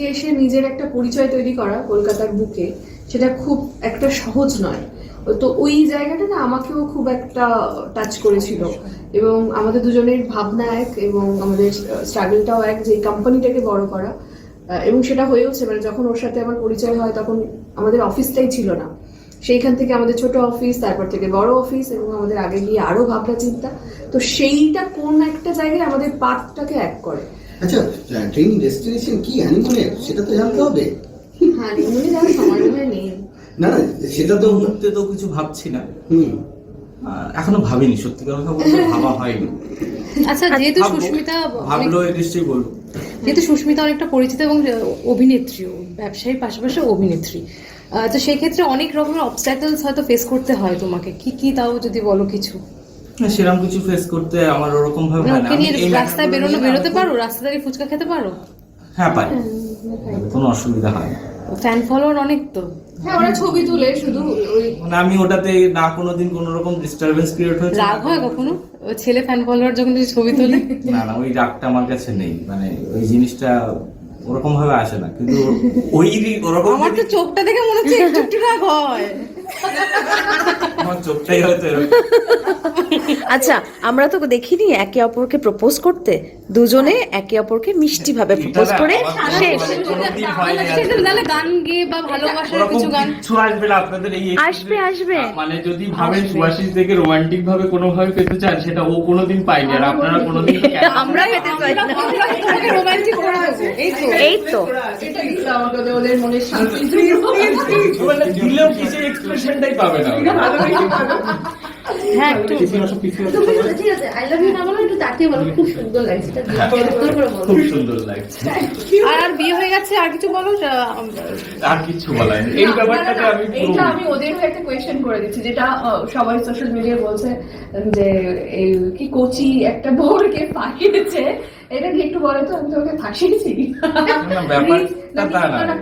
থেকে এসে নিজের একটা পরিচয় তৈরি করা কলকাতার বুকে, সেটা খুব একটা সহজ নয়। তো ওই জায়গাটা না আমাকেও খুব একটা টাচ করেছিল, এবং আমাদের দুজনের ভাবনা এক এবং আমাদের স্ট্রাগলটাও এক, যে কোম্পানিটাকে বড় করা। এবং সেটা হয়েওছে, মানে যখন ওর সাথে আমার পরিচয় হয় তখন আমাদের অফিসটাই ছিল না, সেইখান থেকে আমাদের ছোট অফিস, তারপর থেকে বড় অফিস, এবং আমাদের আগে গিয়ে আরো ভাবনা চিন্তা। তো সেইটা কোন একটা জায়গায় আমাদের পাথটাকে এক করে। আচ্ছা, ট্রেনিং ডেস্টিনেশন কি হানিমুনের, সেটা তো জানতে হবে। হানিমুনে যাওয়ার সময় নেই। না না, সেটা তো মুহূর্তে তো কিছু ভাবছি না, এখনো ভাবিনি, সত্যি কথা বলতে ভাবা হয়নি। আচ্ছা, যেহেতু সুস্মিতা ভাবলো নিশ্চয়ই বলবো। যেহেতু সুস্মিতা অনেকটা পরিচিত এবং অভিনেত্রীও, ব্যবসায়ীর পাশাপাশি অভিনেত্রী, তো সেই ক্ষেত্রে অনেক রকমের অবস্ট্যাকলস হয়তো ফেস করতে হয় তোমাকে, কি কি তাও যদি বলো কিছু। সেরকম কিছু ফেস করতে আমার ওরকম ভাবে হয় না। ওকে নিয়ে রাস্তায় বেরোতে পারো, রাস্তা দাঁড়িয়ে ফুচকা খেতে পারো? হ্যাঁ পাই, কোনো অসুবিধা হয় না। ফ্যান ফলোয়ার অনেক তো। হ্যাঁ, ওরা ছবি তুলে শুধু ওই, মানে আমি ওটাতে না কোনোদিন কোনো রকম ডিস্টারবেন্স ক্রিয়েট হয়েছে। রাগ হয় কখনো ছেলে ফ্যান ফলোয়ার যখন ছবি তোলে? না না, ওই রাগটা আমার কাছে নেই, মানে ওই জিনিসটা ওরকম ভাবে আসে না, কিন্তু ওই ওরকম আমার তো চোখটা দেখে মনে হচ্ছে একটু একটু রাগ হয়। আমার চোখটাই হয়তো এরকম। আচ্ছা, আমরা তো দেখিনি একে অপরকে প্রপোজ করতে, দুজনে একে অপরকে মিষ্টি ভাবে প্রপোজ করে শেষ। নাহলে গান গেয়ে বা ভালোবাসার কিছু গান আসবে না আপনাদের এই আসবে আসবে। মানে যদি ভাবেন সুভাষিস থেকে রোমান্টিক ভাবে কোনো ভাবে পেতে চান, সেটা ও কোনোদিন পাইনি, আর আপনারা কোনোদিন আমরা পেতে চাই না। রোমান্টিক করা হয়েছে, এই তো এটা দিল আমাকে ওদের মনে শান্তি। মানে দিলেও কিছু এক্সপ্রেশনটাই পাবে না। হ্যাঁ একটু ঠিক আছে, আই লাভ ইউ না বলো, একটু তাকিয়ে বলো, খুব সুন্দর লাগছে, খুব সুন্দর লাগছে। আর বিয়ে হয়ে গেছে, আর কিছু বলো? আর কিছু বলার নেই এই ব্যাপারটাকে। আমি এইটা আমি ওদের হয়ে একটা কোয়েশ্চেন করে দিচ্ছি, যেটা সবাই সোশ্যাল মিডিয়ায় বলছে যে এই কি কোচি একটা বোরকে ফাঁসিয়েছে, এটা কি একটু বলে তো, আমি তোকে ফাঁসিয়েছি?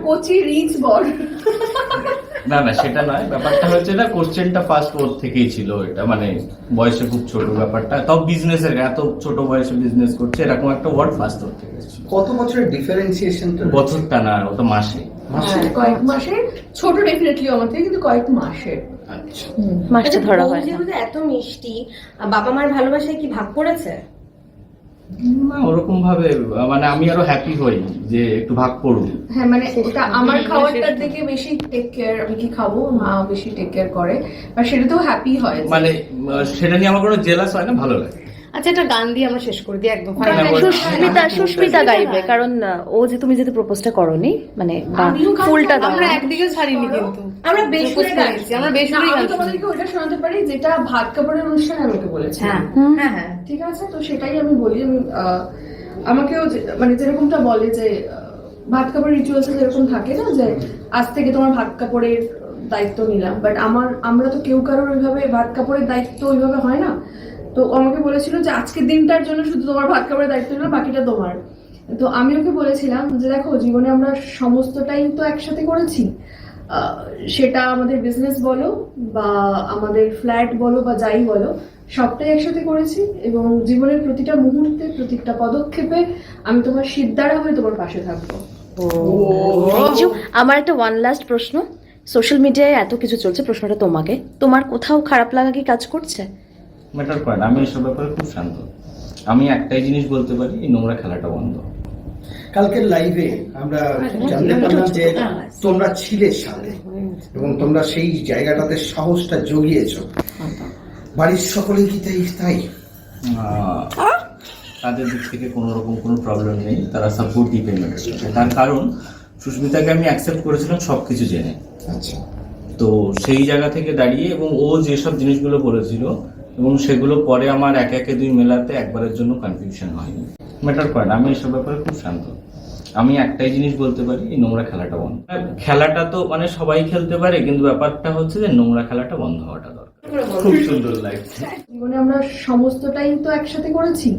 কোচি রিচ বল। না না, সেটা নয়, ব্যাপারটা হচ্ছে না, কোশ্চেনটা ফার্স্ট ওর থেকেই ছিল। এটা মানে বয়সে খুব ছোট ব্যাপারটা, তাও বিজনেসের, এত ছোট বয়সে বিজনেস করছে, এরকম একটা ওয়ার্ড ফার্স্ট ওর থেকে ছিল। কত বছরের ডিফারেন্সিয়েশনটা? বছরটা না, ওটা মাসে। কয়েক মাসে ছোট, ডেফিনেটলি আমার থেকে, কিন্তু কয়েক মাসে। আচ্ছা, মাসটা ধরা হয় না। যেহেতু এত মিষ্টি, বাবা মার ভালোবাসায় কি ভাগ পড়েছে? না ওরকম ভাবে, মানে আমি আরো হ্যাপি হই যে একটু ভাগ করুন। হ্যাঁ, মানে ওটা আমার খাওয়ারটার থেকে বেশি টেক কেয়ার, আমি কি খাবো মা বেশি টেক কেয়ার করে, আর সেটাতেও হ্যাপি হয়। মানে সেটা নিয়ে আমার কোনো জেলাস হয় না, ভালো লাগে। আচ্ছা, একটা গান দিয়ে আমরা শেষ করে দিই একদম। সুস্মিতা গাইবে, কারণ ও যে তুমি যেতে প্রপোজটা করনি, মানে ফুলটা দাও। আমরা একদিকে ছাড়িনি, কিন্তু আমরা বেসুরে গাইছি, আমরা বেসুরে আমি গাইছি। তোমাদেরকে ওটা শোনাতে পারি যেটা ভাত কাপড়ের অনুষ্ঠানে আমাকে বলেছে। হ্যাঁ হ্যাঁ, ঠিক আছে, তো সেটাই আমি বলি। আমি আমাকেও মানে যেরকমটা বলে যে ভাত কাপড় রিচুয়ালস যেরকম থাকে না, যে আজ থেকে তোমার ভাত কাপড়ের দায়িত্ব নিলাম, বাট আমরা তো কেউ কারোর ওইভাবে ভাত কাপড়ের দায়িত্ব ওইভাবে হয় না। তো আমাকে বলেছিল যে আজকের দিনটার জন্য শুধু তোমার ভাত কাপড়ের দায়িত্ব নিলাম, বাকিটা তোমার। তো আমি ওকে বলেছিলাম যে দেখো, জীবনে আমরা সমস্তটাই তো একসাথে করেছি, সেটা আমাদের বিজনেস বলো বা আমাদের ফ্ল্যাট বলো বা যাই বলো, সবটাই একসাথে করেছি, এবং জীবনের প্রতিটা মুহূর্তে, প্রতিটা পদক্ষেপে আমি তোমার সিদ্ধারা হয়ে তোমার পাশে থাকবো। আমার একটা ওয়ান লাস্ট প্রশ্ন, সোশ্যাল মিডিয়ায় এত কিছু চলছে, প্রশ্নটা তোমাকে, তোমার কোথাও খারাপ লাগা কি কাজ করছে? ম্যাটার করে না, আমি এসব ব্যাপারে খুব শান্ত। আমি একটাই জিনিস বলতে পারি, এই নোংরা খেলাটা বন্ধ। কালকের লাইভে আমরা জানতে পারলাম যে তোমরা ছিলে সাথে, এবং তোমরা সেই জায়গাটাতে সাহসটা জগিয়েছো। বাড়ির সকলেই কি তাই? তাদের দিক থেকে কোনো রকম কোনো প্রবলেম নেই, তারা সাপোর্টিভ পেমেন্ট। তার কারণ সুস্মিতাকে আমি অ্যাকসেপ্ট করেছিলাম সবকিছু জেনে। আচ্ছা, তো সেই জায়গা থেকে দাঁড়িয়ে, এবং ও যেসব জিনিসগুলো বলেছিল এবং সেগুলো পরে আমার একে একে দুই মেলাতে একবারের জন্য কনফিউশন হয়নি। ম্যাটার করে না, আমি এসব ব্যাপারে খুব শান্ত। আমি একটাই জিনিস বলতে পারি, এই নোংরা খেলাটা বন্ধ। খেলাটা তো মানে সবাই খেলতে পারে, কিন্তু ব্যাপারটা হচ্ছে যে নোংরা খেলাটা বন্ধ হওয়াটা দরকার। খুব সুন্দর লাগছে। জীবনে আমরা সমস্তটাই তো একসাথে করেছি,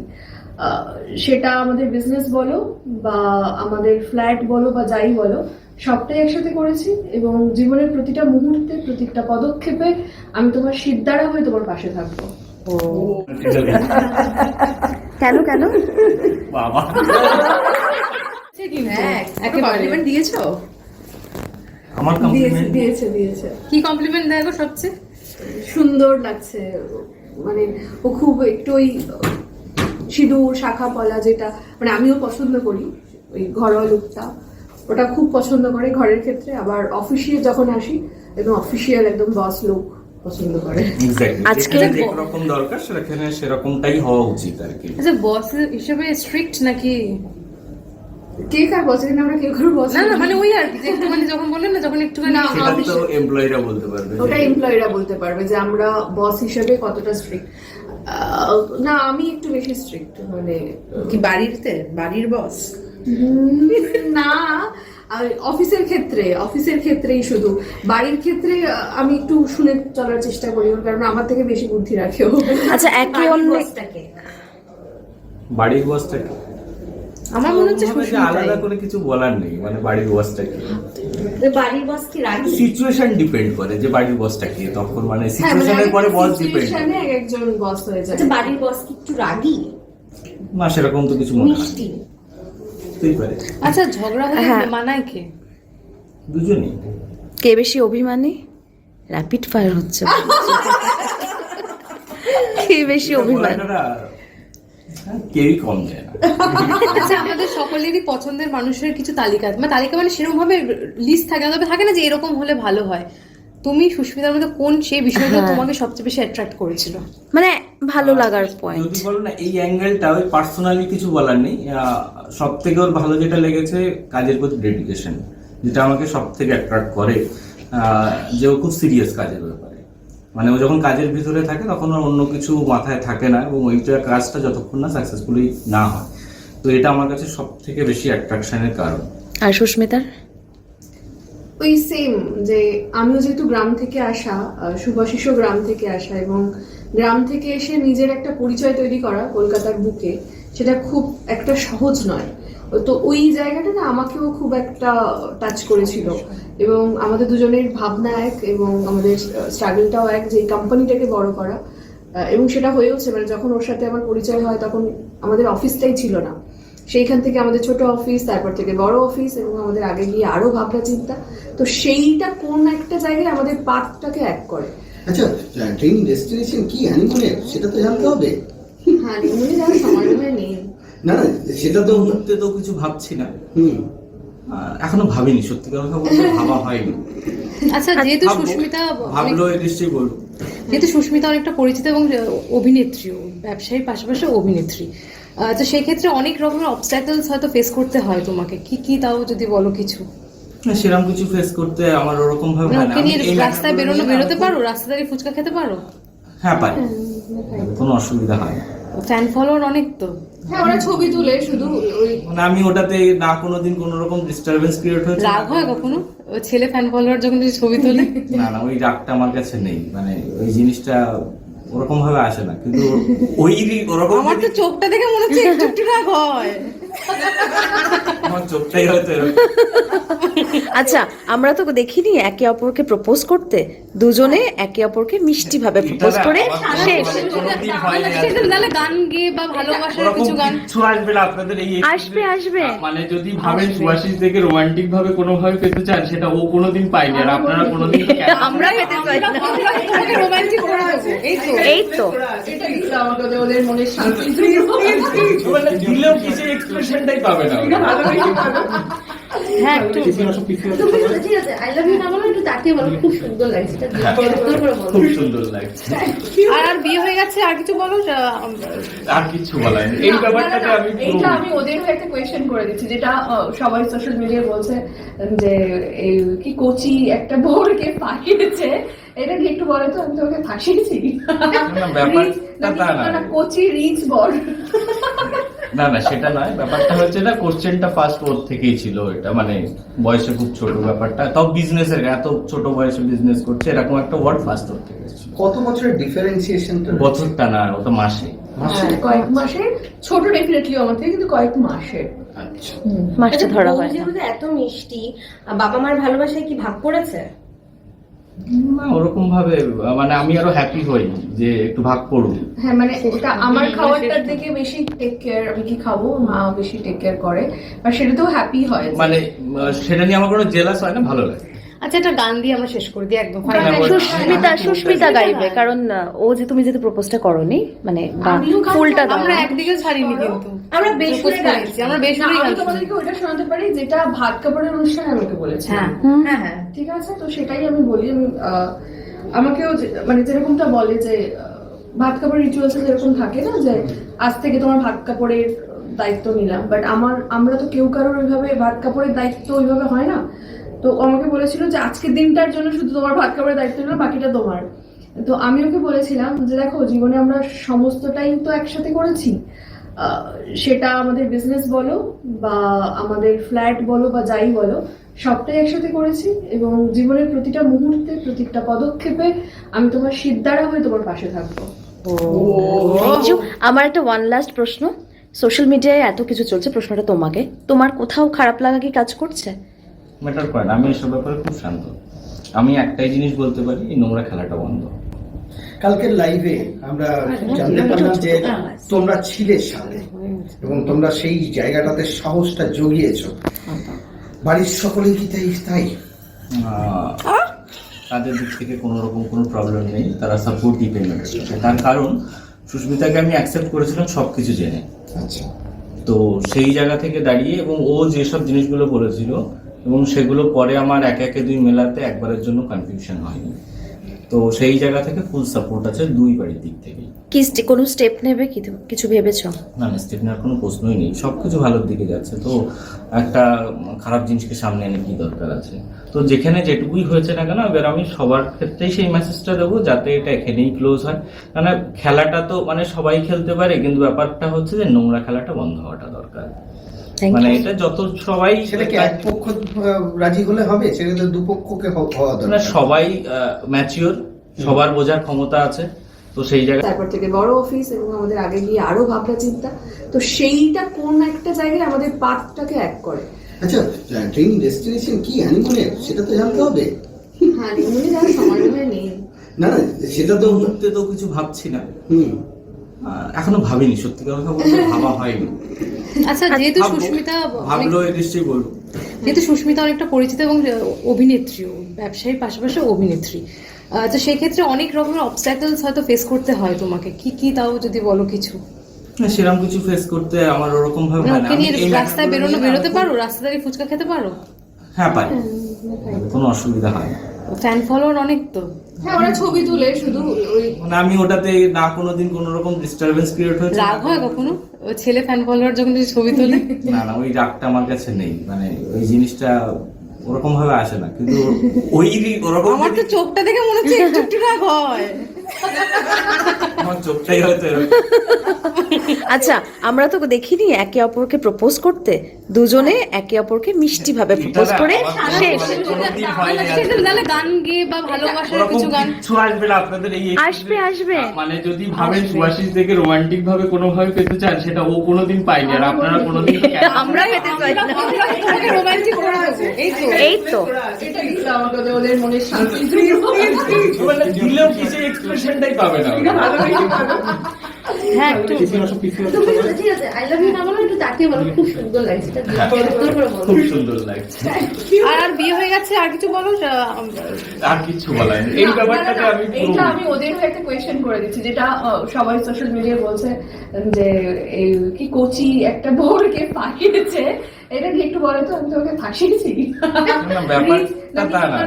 সেটা আমাদের বিজনেস বলো বা আমাদের ফ্ল্যাট বলো বা যাই বলো, সবটাই একসাথে করেছি, এবং জীবনের প্রতিটা মুহূর্তে, প্রতিটা পদক্ষেপে আমি তোমার সিদ্ধারা হয়ে তোমার পাশে থাকবো। কেন বাবা কিন্তু হ্যাঁ একেবারে কমপ্লিমেন্ট দিয়েছো? আমার কমপ্লিমেন্ট দিয়েছে কি কমপ্লিমেন্ট দেয় গো সবচেয়ে? সুন্দর লাগছে, মানে ও খুব একটু ওই সিঁদুর শাখা পলা যেটা মানে আমিও পছন্দ করি, ওই ঘরোয়া লুকটা ওটা খুব পছন্দ করে ঘরের ক্ষেত্রে। আবার অফিসিয়াল যখন আসি একদম অফিসিয়াল একদম বস লুক পছন্দ করে। এক্স্যাক্টলি আজকে- যেখানে যেরকম দরকার সেখানে সেরকমটাই হওয়া উচিত আর কি। আচ্ছা বস হিসেবে স্ট্রিক্ট নাকি? কে কার বস? এখানে আমরা কেউ কারো বস না না মানে ওই আর কি, যে একটুখানি যখন বললেন না যখন একটুখানি না, সেটা তো এমপ্লয়িরা বলতে পারবে। ওটা এমপ্লয়িরা বলতে পারবে যে আমরা বস হিসেবে কতটা স্ট্রিক্ট। না আমি একটু বেশি স্ট্রিক্ট, মানে কি বাড়ির বস? না অফিসের ক্ষেত্রেই শুধু। বাড়ির ক্ষেত্রে আমি একটু শুনে চলার চেষ্টা করি, ওর কারণ আমার থেকে বেশি বুদ্ধি রাখে ও। আচ্ছা একে অন্য বসটাকে বাড়ির বসটাকে আমার মনে হচ্ছে ওভাবে যে আলাদা করে কিছু বলার নেই, মানে বাড়ির বসটাকে বাড়ির বস কি রাগী? সিচুয়েশন ডিপেন্ড করে যে বাড়ির বসটাকে, তখন মানে সিচুয়েশনের পরে বস ডিপেন্ড করে। সিচুয়েশনে একজন বস হয়ে যায়। আচ্ছা বাড়ির বস কি একটু রাগী না সেরকম তো কিছু মনে হয় মিষ্টি? হতেই পারে, আচ্ছা ঝগড়া হলে হ্যাঁ। মানায় কে? দুজনই। কে বেশি অভিমানী? র্যাপিড ফায়ার হচ্ছে। কে বেশি অভিমানী? বলাটা কেউই কম যায় না। আচ্ছা আমাদের সকলেরই পছন্দের মানুষের কিছু তালিকা মানে সেরকম ভাবে লিস্ট থাকে না, তবে থাকে না যে এরকম হলে ভালো হয়। তুমি সুস্মিতার মধ্যে কোন সেই বিষয়টা হ্যাঁ। তোমাকে সবচেয়ে বেশি অ্যাট্রাক্ট করেছিল? মানে ভালো লাগার পয়েন্ট। যদি বলো না এই অ্যাঙ্গেলটা, ওই পার্সোনালি কিছু বলার নেই। সব থেকে ওর ভালো যেটা লেগেছে কাজের প্রতি ডেডিকেশন, যেটা আমাকে সব থেকে অ্যাট্রাক্ট করে। যে ও খুব সিরিয়াস কাজের ব্যাপারে, মানে ও যখন কাজের ভিতরে থাকে তখন ওর অন্য কিছু মাথায় থাকে না, এবং ওইটা কাজটা যতক্ষণ না সাকসেসফুলি না হয়। তো এটা আমার কাছে সব থেকে বেশি অ্যাট্রাকশনের কারণ। আর সুস্মিতার? ওই সেম, যে আমিও যেহেতু গ্রাম থেকে আসা, শুভাশিসও গ্রাম থেকে আসা, এবং গ্রাম থেকে এসে নিজের একটা পরিচয় তৈরি করা কলকাতার বুকে, সেটা খুব একটা সহজ নয়। তো ওই জায়গাটা না আমাকেও খুব একটা টাচ করেছিল, এবং আমাদের দুজনের ভাবনা এক, এবং আমাদের স্ট্রাগলটাও এক, যে কোম্পানিটাকে বড় করা। এবং সেটা হয়েওছে, মানে যখন ওর সাথে আমার পরিচয় হয় তখন আমাদের অফিসটাই ছিল না, সেইখান থেকে আমাদের ছোট অফিস, তারপর থেকে বড় অফিস, এবং আমাদের আগে গিয়ে আরো ভাবনা চিন্তা। তো সেইটা কোন একটা জায়গায় আমাদের পাথটাকে এক করে। আচ্ছা ড্রিম ডেস্টিনেশন কি হানিমুনের, সেটা তো জানতে হবে। হ্যাঁ মনে যাওয়ার সময় মনে হয় নেই। না না সেটা তো মুহূর্তে তো কিছু ভাবছি না, হুম এখনো ভাবিনি, সত্যি কথা বলতে ভাবা হয়নি। আচ্ছা যেহেতু ভাববো, সুস্মিতা ভাবলো নিশ্চয়ই বলবো। যেহেতু সুস্মিতা অনেকটা পরিচিত এবং অভিনেত্রীও, ব্যবসায়ীর পাশাপাশি অভিনেত্রী, তো সেই ক্ষেত্রে অনেক রকমের অবস্ট্যাকলস হয়তো ফেস করতে হয় তোমাকে। কি কি তাও যদি বলো কিছু। না, সেরকম কিছু ফেস করতে আমার ওরকম ভাবে মানে হয় না। ওকে নিয়ে আমি এই রাস্তায় ব্যাপারগুলো নিয়ে বেরোতে না পারো, রাস্তা দাঁড়িয়ে ফুচকা খেতে পারো? হ্যাঁ পারি, কোনো অসুবিধা হয় না। ফ্যান ফলোয়ার অনেক তো। হ্যাঁ ওরা ছবি তুলে শুধু ওই মানে আমি ওটাতে না কোনোদিন কোনো রকম ডিস্টারবেন্স ক্রিয়েট হয়েছে। রাগ হয় কখনো ও ছেলে ফ্যান ফলোয়ার যখন যদি ছবি তোলে? না না, ওই রাগটা আমার কাছে নেই, মানে ওই জিনিসটা ওরকম ভাবে আসে না, কিন্তু ওরকম আমার তো চোখটা দেখে মনে হচ্ছে একটু একটু রাগ হয়। আমার চোখটাই হয়তো এরকম। আচ্ছা আমরা তো দেখিনি একে অপরকে প্রপোজ করতে, দুজনে একে অপরকে মিষ্টি ভাবে প্রপোজ করে শেষ। কোনোদিন হয়নি আর। সেটা তাহলে গান গেয়ে বা ভালোবাসার ওরকম কিছু গান কিচ্ছু আসবে না আপনাদের এই আসবে। মানে যদি ভাবেন সুভাষিস থেকে রোমান্টিক ভাবে কোনো ভাবে পেতে চান, সেটা ও কোনোদিন পাইনি, আর আপনারা কোনোদিন আমরা পেতে চাই না। রোমান্টিক করে দেবো। এই তো এটা দিল আমাকে ওদের মনে শান্তি। দিলেও কিছু এক্সপ্রেশনটাই পাবে না। হ্যাঁ একটু ঠিক আছে আই লাভ ইউ না বলো, একটু তাকিয়ে বলো, খুব সুন্দর লাগছে এটা সুন্দর করে বলো। খুব সুন্দর লাগছে। আর বিয়ে হয়ে গেছে, আর কিছু বলো। আর কিছু বলার নেই। এই ব্যাপারটাকে আমি এইটা আমি ওদের হয়ে একটা কোয়েশ্চেন করে দিচ্ছি, যেটা সবাই সোশ্যাল মিডিয়ায় বলছে যে এই কি কোচি একটা বউকে ফাঁসিয়েছে, এটা কি একটু বলে তো, আমি তোমাকে ফাঁসিয়েছি? ব্যাপারটা তা না। কোচি রিচ বর। না না সেটা নয়, ব্যাপারটা হচ্ছে না, কোশ্চেনটা ফার্স্ট ওর থেকেই ছিল। এটা মানে বয়সে খুব ছোট ব্যাপারটা, তাও বিজনেসের, এত ছোট বয়সে বিজনেস করছে, এরকম একটা ওয়ার্ড ফার্স্ট ওর থেকে এসেছিল। কত বছরের ডিফারেন্সিয়েশনটা? বছরটা না, ওটা মাসে। কয়েক মাসের ছোট, ডেফিনেটলি আমার থেকে, কিন্তু কয়েক মাসের। আচ্ছা, মাসটা ধরা হয় বউ না। যেহেতু এত মিষ্টি, বাবা মার ভালোবাসায় কি ভাগ করেছে? না ওরকম ভাবে মানে আমি আরো হ্যাপি হই যে একটু ভাগ পড়ুক। হ্যাঁ মানে ওটা আমার খাবারটার দিকে বেশি টেক কেয়ার, আমি কি খাবো মা বেশি টেক কেয়ার করে, আর সেটাতেও হ্যাপি হয় যে- মানে সেটা নিয়ে আমার কোনো জেলাস হয় না, ভালো লাগে। আচ্ছা, একটা গান দিয়ে আমরা শেষ করে দিই একদম সুস্মিতা গাইবে, কারণ ও যে তুমি যেহেতু প্রপোজটা করনি, মানে আমিও গান ফুলটা দাও। আমরা একদিকে ছাড়িনি কিন্তু আমরা বেসুরে Propose করেছি, আমরা বেসুরেই আমি গান তোমাদেরকে ওইটা শোনাতে পারি যেটা ভাত কাপড়ের অনুষ্ঠানে আমাকে বলেছে। হ্যাঁ হ্যাঁ হ্যাঁ ঠিক আছে, তো সেটাই আমি বলি। আমি আমাকেও মানে যেরকমটা বলে যে ভাত কাপড় রিচুয়ালসে যেরকম থাকে না যে আজ থেকে তোমার ভাত কাপড়ের দায়িত্ব নিলাম, বাট আমরা তো কেউ কারোর ওইভাবে ভাত কাপড়ের দায়িত্ব ওইভাবে হয় না। তো আমাকে বলেছিল যে আজকের দিনটার জন্য শুধু তোমার ভাত কাপড়ের দায়িত্ব নিলাম, বাকিটা তোমার। তো আমি ওকে বলেছিলাম যে দেখো, জীবনে আমরা সমস্তটাই তো একসাথে করেছি, সেটা আমাদের বিজনেস বলো বা আমাদের ফ্ল্যাট বলো বা যাই বলো, সবটাই একসাথে করেছি, এবং জীবনের প্রতিটা মুহূর্তে প্রতিটা পদক্ষেপে আমি তোমার সিদ্ধারা হয়ে তোমার পাশে থাকবো। Thank you. আমার একটা ওয়ান লাস্ট প্রশ্ন, সোশ্যাল মিডিয়ায় এত কিছু চলছে, প্রশ্নটা তোমাকে, তোমার কোথাও খারাপ লাগা কি কাজ করছে? ম্যাটার করে না, আমি এসব ব্যাপারে খুব শান্ত। আমি একটাই জিনিস বলতে পারি, এই নোংরা খেলাটা বন্ধ। কালকের লাইভে আমরা জানতে পারলাম যে তোমরা ছিলে সাথে, এবং তোমরা সেই জায়গাটাতে সাহসটা জুগিয়েছো। বাড়ির সকলেই কি তাই? তাদের দিক থেকে কোনো রকম কোনো প্রবলেম নেই, তারা সাপোর্টই পেমেন্ট করছে। তার কারণ সুস্মিতাকে আমি অ্যাকসেপ্ট করেছিলাম সবকিছু জেনে। আচ্ছা, তো সেই জায়গা থেকে দাঁড়িয়ে এবং ও যেসব জিনিসগুলো বলেছিল এবং সেগুলো পরে আমার একে দুই মেলাতে একবারের জন্য কনফিউশন হয়নি। তো সেই জায়গা থেকে ফুল সাপোর্ট আছে দুই বাড়ির দিক থেকেই। কি কোনো স্টেপ নেবে, কিছু ভেবেছো? না না, স্টেপ নেওয়ার কোনো প্রশ্নই নেই, সবকিছু ভালোর দিকে যাচ্ছে। তো একটা খারাপ জিনিসকে সামনে এনে কি দরকার আছে? তো যেখানে যেটুকুই হয়েছে না কেন, এবার আমি সবার ক্ষেত্রেই সেই মেসেজটা দেবো যাতে এটা এখানেই ক্লোজ হয়। মানে খেলাটা তো মানে সবাই খেলতে পারে, কিন্তু ব্যাপারটা হচ্ছে যে নোংরা খেলাটা বন্ধ হওয়াটা দরকার। মানে এটা যত সবাই সেটা কি এক পক্ষ রাজি হলে হবে? সেটা তো দুপক্ষকে হওয়া মানে দরকার। সবাই ম্যাচিওর, সবার বোঝার ক্ষমতা আছে। তো সেই জায়গায় তারপর থেকে বড় অফিস এবং আমাদের আগে গিয়ে আরো ভাবনা চিন্তা, তো সেইটা কোন একটা জায়গায় আমাদের পাথটাকে এক করে। আচ্ছা, ট্রেনিং ডেস্টিনেশন কি হানিমুনের, সেটা তো জানতে হবে। হানিমুনে যাওয়ার সময় মনে নেই। না না, সেটা তো মুহূর্তে তো কিছু ভাবছি না, হুম। এখনো ভাবিনি, সত্যি কথা বলতে ভাবা হয়নি। আচ্ছা, যেহেতু ভাববো, সুস্মিতা ভাবলো নিশ্চয়ই বলবো। যেহেতু সুস্মিতা অনেকটা পরিচিত এবং অভিনেত্রীও, ব্যবসায়ীর পাশাপাশি অভিনেত্রী, তো সেই ক্ষেত্রে অনেক রকমের অবস্ট্যাকলস হয়তো ফেস করতে হয় তোমাকে, কি তাও যদি বলো কিছু। না, সেরকম কিছু ফেস করতে আমার ওরকম ভাবে হয় না। ওকে নিয়ে আমি এই রাস্তায় ব্যাপারগুলো বেরোতে নিয়ে পারো, রাস্তা দাঁড়িয়ে ফুচকা খেতে পারো? হ্যাঁ পারি, কোনো অসুবিধা হয় না। ফ্যান ফলোয়ার অনেক তো। হ্যাঁ, ওরা ছবি তুলে শুধু ওই মানে আমি ওটাতে না কোনোদিন কোনো রকম ডিস্টারবেন্স ক্রিয়েট হয়েছে। রাগ হয় কখনো ও ছেলে ফ্যান ফলোয়ার যখন ছবি তোলে? না না, ওই রাগটা আমার কাছে নেই, মানে ওই জিনিসটা ওরকম ভাবে আসে না, কিন্তু ওরকম আমার তো চোখটা দেখে মনে হচ্ছে একটু একটু রাগ হয়। আমার চোখটাই হয়তো এরকম। আচ্ছা, আমরা তো দেখিনি একে অপরকে প্রপোজ করতে, দুজনে একে অপরকে মিষ্টি ভাবে প্রপোজ করে শেষ। কোনোদিন হয়নি আর কি। সেটা নাহলে গান গেয়ে বা ভালোবাসার ওরকম কিছু গান। কিচ্ছু আসবে না আপনাদের এই আসবে। মানে যদি ভাবেন সুভাষিস থেকে রোমান্টিক ভাবে কোনো ভাবে পেতে চান, সেটা ও কোনোদিন পাইনি, আর আপনারা কোনোদিন আমরা পেতে চাই না। রোমান্টিক করা হয়েছে, এই তো এটা দিল আমাকে ওদের মনের শান্তি। মানে দিলেও কিছু এক্সপ্রেশনটাই পাবে না ওরা। হ্যাঁ, একটু ঠিক আছে, আই লাভ ইউ না বলো, একটু তাকিয়ে বলো, খুব সুন্দর লাগছে এটা সুন্দর করে বলো। খুব সুন্দর লাগছে। আর বিয়ে হয়ে গেছে, আর কিছু বলো? আর কিছু বলার নেই। এই ব্যাপারটাকে আমি এইটা আমি ওদের হয়ে একটা কোয়েশ্চেন করে দিচ্ছি, যেটা সবাই সোশ্যাল মিডিয়ায় বলছে যে এই কি কোচি একটা বোরকে ফাঁসিয়েছে, এটা কি একটু বলো তো, আমি তোকে ফাঁসিয়েছি?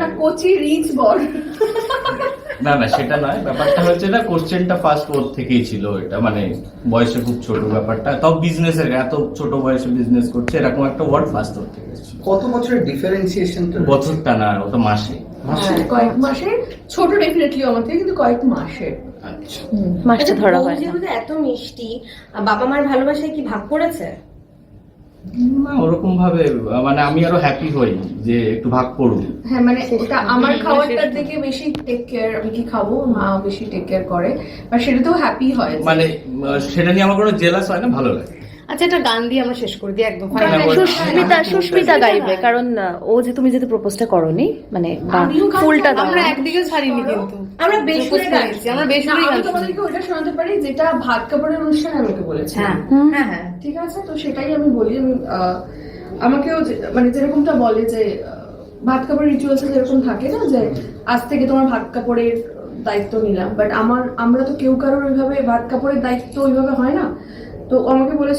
না, কোচি রিচ বর। না না, সেটা নয়, ব্যাপারটা হচ্ছে না, কোশ্চেনটা ফার্স্ট ওর থেকেই ছিল। এটা মানে বয়সে খুব ছোট ব্যাপারটা, তাও বিজনেসের এত ছোট বয়সে বিজনেস করছে, এরকম একটা ওয়ার্ড ফার্স্ট ওর থেকে এসেছিল। কত বছরের ডিফারেন্সিয়েশনটা? বছরটা না, ওটা মাসে। কয়েক মাসের ছোট, ডেফিনেটলি আমার থেকে, কিন্তু কয়েক মাসের। আচ্ছা, মাসটা ধরা হয় না। যেহেতু এত মিষ্টি, বাবা মার ভালোবাসায় কি ভাগ করেছে? না ওরকম ভাবে মানে আমি আরো হ্যাপি হই যে একটু ভাগ পড়ুক। হ্যাঁ মানে ওটা আমার খাবারটার দিকে বেশি টেক কেয়ার, আমি কি খাবো মা বেশি টেক কেয়ার করে, আর সেটাতেও হ্যাপি হয় যে- মানে সেটা নিয়ে আমার কোনো জেলাস হয় না, ভালো লাগে। আচ্ছা, একটা গান দিয়ে আমরা শেষ করে দিই একদম হ্যাঁ, বল। সুস্মিতা গাইবে, কারণ ও যে তুমি যেতে প্রপোজটা করনি, মানে আমিও গান ফুলটা দাও। আমরা একদিকে ছাড়িনি কিন্তু আমরা বেসুরে গান গাইছি, আমরা বেসুরে আমি গান তোমাদেরকে ওটা শোনাতে পারি যেটা ভাত কাপড়ের অনুষ্ঠানে আমাকে বলেছে। হ্যাঁ হ্যাঁ হ্যাঁ ঠিক আছে, তো সেটাই আমি বলি। আমি আমাকেও মানে যেরকমটা বলে যে ভাত কাপড় রিচুয়ালস যেরকম থাকে না, যে আজ থেকে তোমার ভাত কাপড়ের দায়িত্ব নিলাম, বাট আমরা তো কেউ কারোর ওইভাবে ভাত কাপড়ের দায়িত্ব ওইভাবে হয় না। তো ও আমাকে বলেছে